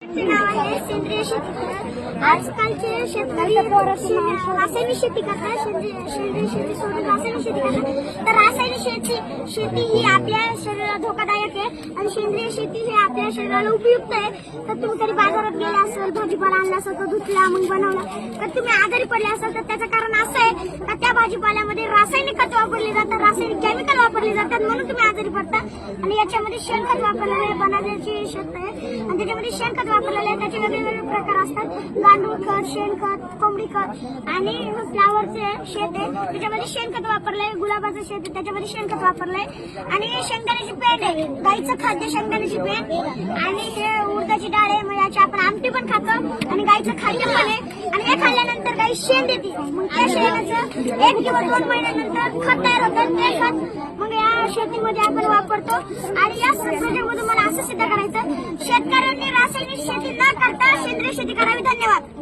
सेंद्रिय शेती आजकालचे शेतकरी रासायनिक शेती करतात. सेंद्रिय शेती सोडून रासायनिक शेती करतात. तर रासायनिक शेती ही आपल्या शरीराला धोकादायक आहे आणि सेंद्रिय शेती ही आपल्या शरीराला उपयुक्त आहे. तर तुम्ही कधी बाजारात गेले असाल, भाजीपाला आणला असेल, तो धुतला मग बनवला, तर तुम्ही आजारी पडले असाल तर त्याचं कारण असं आहे का त्या भाजीपाल्यामध्ये रासायनिक खत वापरले जातात, रासायनिक केमिकल वापरले जातात, म्हणून तुम्ही आजारी पडता. आणि याच्यामध्ये शेणखत वापरलेलं आहे, बनाची शेत आहे आणि त्याच्यामध्ये शेणखत वापरलेलं आहे. त्याचे वेगवेगळे प्रकार असतात, गांडूळ खत, शेणखत, कोंबडी खत आणि फ्लावरचे शेत आहे त्याच्यामध्ये शेणखत वापरलंय, गुलाबाचं शेत आहे त्याच्यामध्ये शेणखत वापरलंय आणि शेंगदाण्याची पेंड आहे, गाईचं खाद्य शेंगदाण्याची पेंड आणि हे उडदाची डाळ आहे. मग याची आपण आमटी पण खातो आणि गाईचं खाद्य पण आहे आणि हे खाल्ल्यानंतर गाई शेण देते. मग त्या शेणाचं 1 किंवा 2 महिन्यानंतर खत तयार होतं. ते खत मग या शेतीमध्ये आपण वापरतो. आणि या संशोधनामधून मला असं सिद्ध करायचं, शेतकऱ्यांनी रासायनिक शेती न करता सेंद्रिय शेती करावी. धन्यवाद.